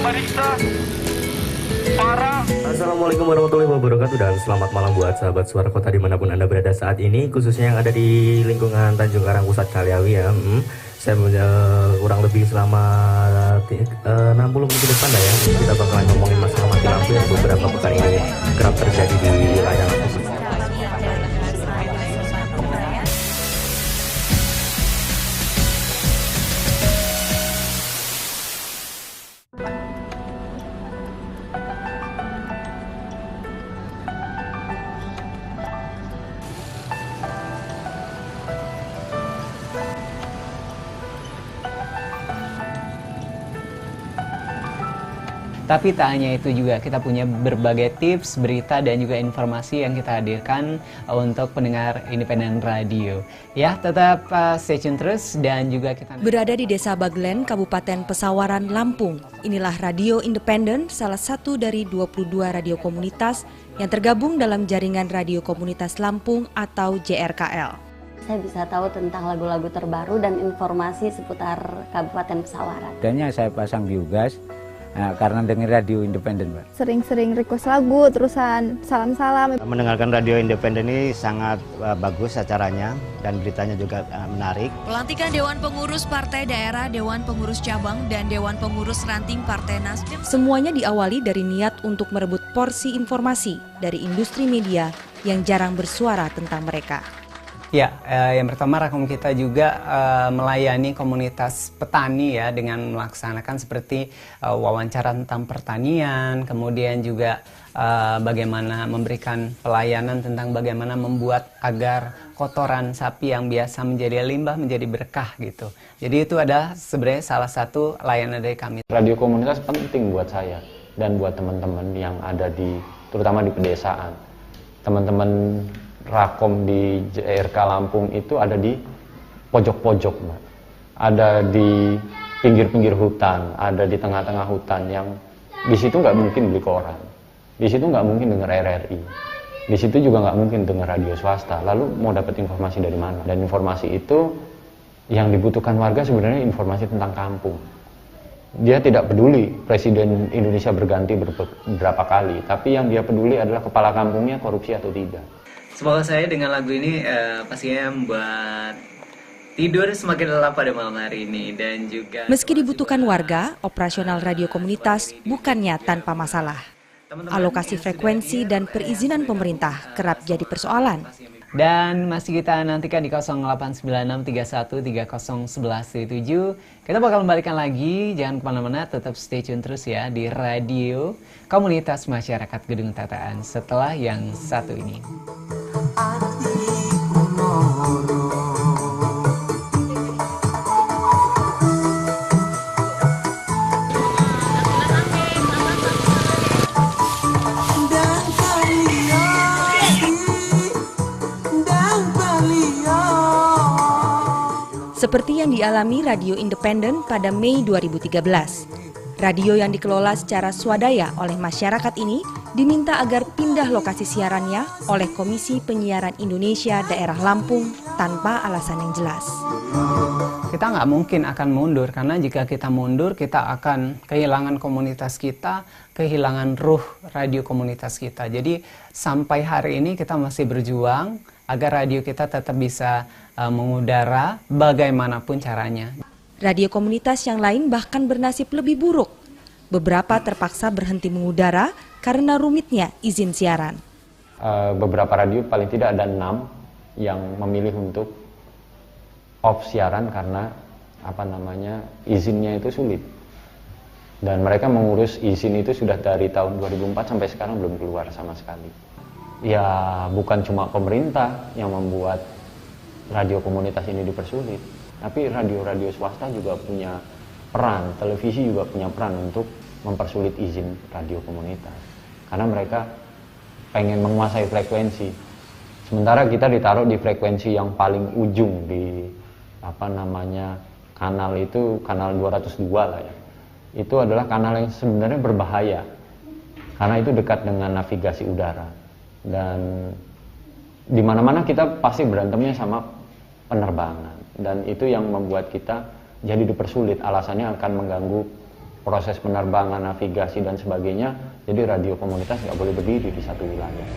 pemeriksa para. Assalamualaikum warahmatullahi wabarakatuh dan selamat malam buat sahabat suara kota dimanapun Anda berada saat ini, khususnya yang ada di lingkungan Tanjung Karang Pusat Kalyawi ya. Saya kurang lebih selama 60 menit ke depan ya, kita bakalan ngomongin masalah mati lampu yang beberapa pekan ini kerap terjadi di wilayah Lampung. Tapi tak hanya itu juga, kita punya berbagai tips, berita, dan juga informasi yang kita hadirkan untuk pendengar independen radio. Ya, tetap stay tune terus dan juga kita... Berada di Desa Baglen, Kabupaten Pesawaran, Lampung. Inilah Radio Independen, salah satu dari 22 radio komunitas yang tergabung dalam Jaringan Radio Komunitas Lampung atau JRKL. Saya bisa tahu tentang lagu-lagu terbaru dan informasi seputar Kabupaten Pesawaran. Dannya saya pasang biogas. Nah, karena dengar radio independen, Pak. Sering-sering request lagu, terusan salam-salam. Mendengarkan radio independen ini sangat bagus acaranya dan beritanya juga menarik. Pelantikan Dewan Pengurus Partai Daerah, Dewan Pengurus Cabang, dan Dewan Pengurus Ranting Partai Nasdem. Semuanya diawali dari niat untuk merebut porsi informasi dari industri media yang jarang bersuara tentang mereka. Ya, yang pertama Rakom kita juga melayani komunitas petani ya dengan melaksanakan seperti wawancara tentang pertanian, kemudian juga bagaimana memberikan pelayanan tentang bagaimana membuat agar kotoran sapi yang biasa menjadi limbah menjadi berkah gitu. Jadi itu ada sebenarnya salah satu layanan dari kami. Radio komunitas penting buat saya dan buat teman-teman yang ada terutama di pedesaan. Teman-teman Rakom di JRK Lampung itu ada di pojok-pojok, Mbak. Ada di pinggir-pinggir hutan, ada di tengah-tengah hutan yang di situ nggak mungkin beli koran, di situ nggak mungkin dengar RRI, di situ juga nggak mungkin dengar radio swasta. Lalu mau dapat informasi dari mana? Dan informasi itu yang dibutuhkan warga sebenarnya informasi tentang kampung. Dia tidak peduli Presiden Indonesia berganti beberapa kali, tapi yang dia peduli adalah kepala kampungnya korupsi atau tidak. Semoga saya dengan lagu ini pastinya membuat tidur semakin lelap pada malam hari ini dan juga... Meski dibutuhkan warga, operasional radio komunitas bukannya tanpa masalah. Alokasi frekuensi dan perizinan pemerintah kerap jadi persoalan. Dan masih kita nantikan di 089631301177. Kita bakal membalikan lagi, jangan kemana-mana, tetap stay tune terus ya di Radio Komunitas Masyarakat Gedung Tataan setelah yang satu ini. Seperti yang dialami Radio Independen pada Mei 2013. Radio yang dikelola secara swadaya oleh masyarakat ini diminta agar pindah lokasi siarannya oleh Komisi Penyiaran Indonesia Daerah Lampung tanpa alasan yang jelas. Kita nggak mungkin akan mundur, karena jika kita mundur kita akan kehilangan komunitas kita, kehilangan ruh radio komunitas kita. Jadi sampai hari ini kita masih berjuang agar radio kita tetap bisa mengudara bagaimanapun caranya. Radio komunitas yang lain bahkan bernasib lebih buruk. Beberapa terpaksa berhenti mengudara karena rumitnya izin siaran. Beberapa radio paling tidak ada 6 yang memilih untuk off siaran karena izinnya itu sulit. Dan mereka mengurus izin itu sudah dari tahun 2004 sampai sekarang belum keluar sama sekali. Ya bukan cuma pemerintah yang membuat radio komunitas ini dipersulit, tapi radio-radio swasta juga punya peran, televisi juga punya peran untuk mempersulit izin radio komunitas. Karena mereka pengen menguasai frekuensi. Sementara kita ditaruh di frekuensi yang paling ujung di kanal itu, kanal 202 lah ya. Itu adalah kanal yang sebenarnya berbahaya. Karena itu dekat dengan navigasi udara. Dan di mana-mana kita pasti berantemnya sama penerbangan, dan itu yang membuat kita jadi dipersulit. Alasannya akan mengganggu proses penerbangan, navigasi dan sebagainya. Jadi radio komunitas nggak boleh berdiri di satu wilayah.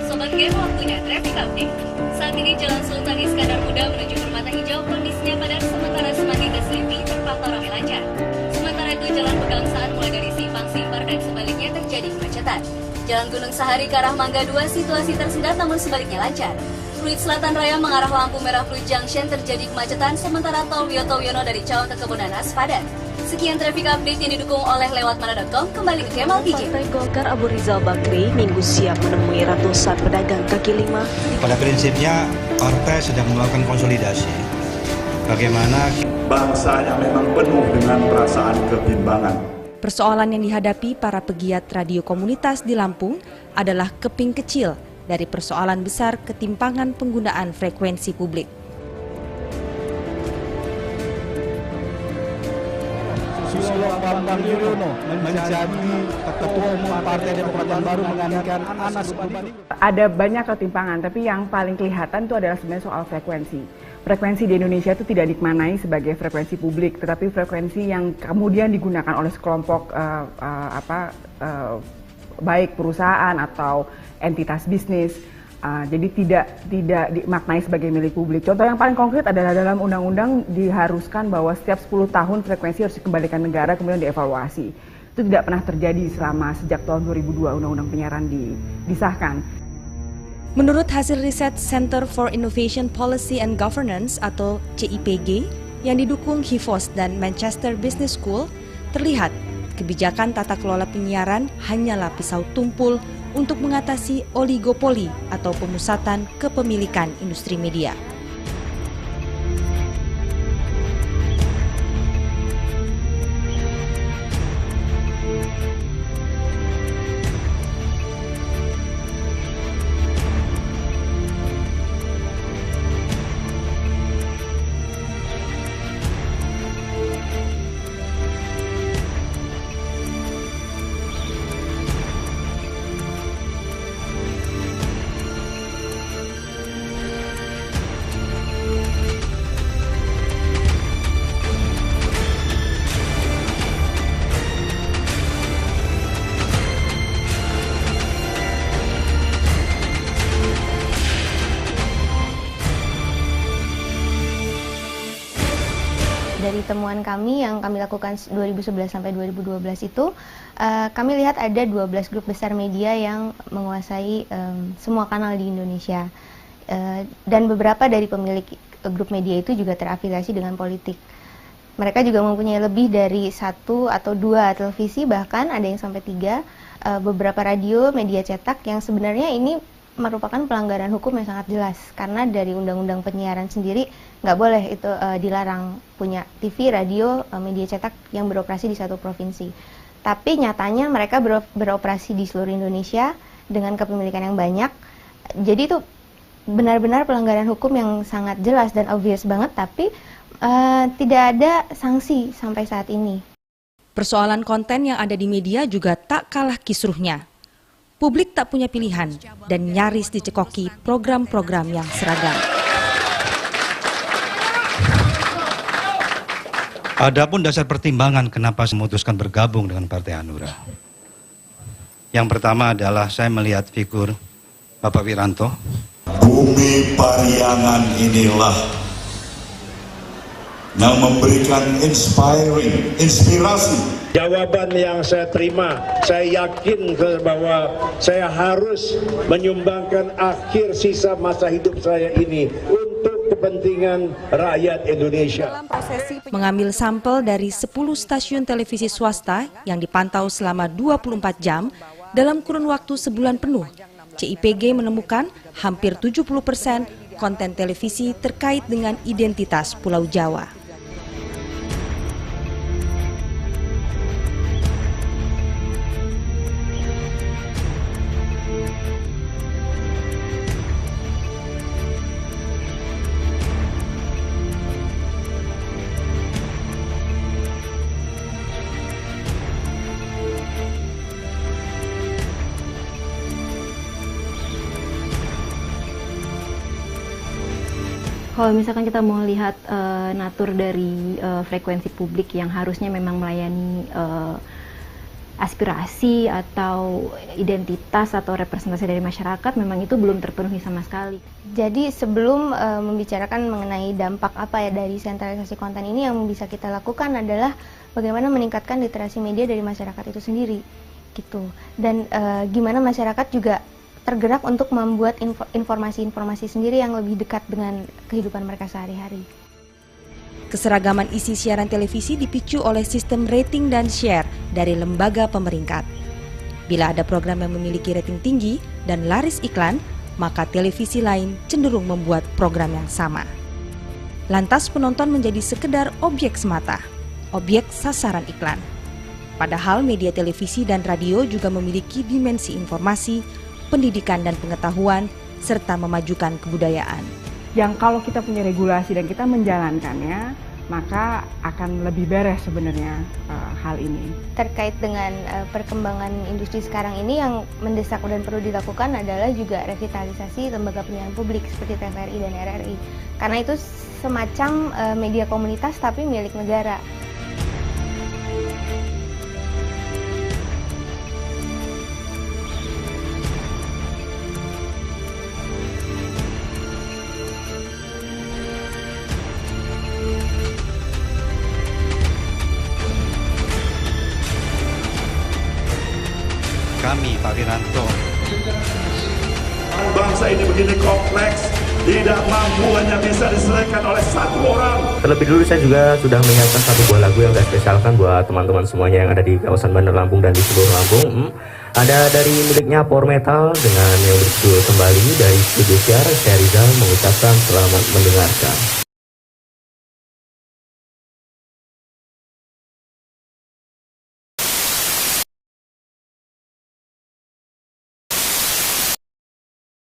Sobat Game, waktunya traffic update. Saat ini Jalan Sultan Iskandar Muda menuju Permata Hijau kondisinya padat, sementara semakin ke Selipi terpantau ramai lancar. Sementara itu Jalan Pegangsaan mulai dari Simpang Simpar dan sebaliknya terjadi kemacetan. Jalan Gunung Sahari ke arah Mangga 2 situasi tersendat namun sebaliknya lancar. Fluid Selatan Raya mengarah lampu merah Fluid Junction terjadi kemacetan, sementara tol Wiyoto Wiono dari Cawang ke Kebunanas padat. Sekian traffic update yang didukung oleh lewatmana.com. Kembali ke Kemal DJ. Partai Golkar Abu Rizal Bakri minggu siang menemui ratusan pedagang kaki lima. Pada prinsipnya partai sedang melakukan konsolidasi. Bagaimana bangsa yang memang penuh dengan perasaan kebimbangan. Persoalan yang dihadapi para pegiat radio komunitas di Lampung adalah keping kecil dari persoalan besar ketimpangan penggunaan frekuensi publik. Susilo Bambang Yudhoyono menjadi Ketua Umum Partai Demokrat yang baru menggantikan Anas Urbaningrum. Ada banyak ketimpangan, tapi yang paling kelihatan itu adalah sebenarnya soal frekuensi. Frekuensi di Indonesia itu tidak dimaknai sebagai frekuensi publik, tetapi frekuensi yang kemudian digunakan oleh sekelompok baik perusahaan atau entitas bisnis. Jadi tidak dimaknai sebagai milik publik. Contoh yang paling konkret adalah dalam undang-undang diharuskan bahwa setiap 10 tahun frekuensi harus dikembalikan negara kemudian dievaluasi. Itu tidak pernah terjadi sejak tahun 2002 undang-undang penyiaran disahkan. Menurut hasil riset Center for Innovation Policy and Governance atau CIPG yang didukung HIVOS dan Manchester Business School, terlihat kebijakan tata kelola penyiaran hanyalah pisau tumpul untuk mengatasi oligopoli atau pemusatan kepemilikan industri media. Dari temuan kami yang kami lakukan 2011 sampai 2012 itu, kami lihat ada 12 grup besar media yang menguasai semua kanal di Indonesia. Dan beberapa dari pemilik grup media itu juga terafiliasi dengan politik. Mereka juga mempunyai lebih dari 1 atau 2 televisi, bahkan ada yang sampai 3, beberapa radio, media cetak yang sebenarnya ini merupakan pelanggaran hukum yang sangat jelas, karena dari undang-undang penyiaran sendiri nggak boleh itu dilarang punya TV, radio, media cetak yang beroperasi di satu provinsi. Tapi nyatanya mereka beroperasi di seluruh Indonesia dengan kepemilikan yang banyak. Jadi itu benar-benar pelanggaran hukum yang sangat jelas dan obvious banget, tapi tidak ada sanksi sampai saat ini. Persoalan konten yang ada di media juga tak kalah kisruhnya. Publik tak punya pilihan dan nyaris dicekoki program-program yang seragam. Adapun dasar pertimbangan kenapa saya memutuskan bergabung dengan Partai Hanura. Yang pertama adalah saya melihat figur Bapak Wiranto. Bumi Pariangan inilah yang memberikan inspirasi. Jawaban yang saya terima, saya yakin bahwa saya harus menyumbangkan akhir sisa masa hidup saya ini untuk kepentingan rakyat Indonesia. Mengambil sampel dari 10 stasiun televisi swasta yang dipantau selama 24 jam dalam kurun waktu sebulan penuh, CIPG menemukan hampir 70% konten televisi terkait dengan identitas Pulau Jawa. Kalau misalkan kita mau lihat natur dari frekuensi publik yang harusnya memang melayani aspirasi atau identitas atau representasi dari masyarakat, memang itu belum terpenuhi sama sekali. Jadi sebelum membicarakan mengenai dampak apa ya dari sentralisasi konten ini, yang bisa kita lakukan adalah bagaimana meningkatkan literasi media dari masyarakat itu sendiri, gitu. Dan gimana masyarakat juga tergerak untuk membuat informasi-informasi sendiri yang lebih dekat dengan kehidupan mereka sehari-hari. Keseragaman isi siaran televisi dipicu oleh sistem rating dan share dari lembaga pemeringkat. Bila ada program yang memiliki rating tinggi dan laris iklan, maka televisi lain cenderung membuat program yang sama. Lantas penonton menjadi sekedar objek semata, objek sasaran iklan. Padahal media televisi dan radio juga memiliki dimensi informasi, pendidikan dan pengetahuan, serta memajukan kebudayaan. Yang kalau kita punya regulasi dan kita menjalankannya, maka akan lebih beres sebenarnya hal ini. Terkait dengan perkembangan industri sekarang ini, yang mendesak dan perlu dilakukan adalah juga revitalisasi lembaga penyiaran publik seperti TVRI dan RRI. Karena itu semacam media komunitas tapi milik negara. Kami, Pak Wiranto. Bangsa ini begini kompleks, tidak mampu hanya bisa diselesaikan oleh satu orang. Terlebih dulu saya juga sudah menyiapkan satu buah lagu yang saya spesialkan buat teman-teman semuanya yang ada di kawasan Bandar Lampung dan di seluruh Lampung. Ada dari miliknya Power Metal dengan yang berjudul Kembali. Dari studio siar, saya Rizal mengucapkan selamat mendengarkan.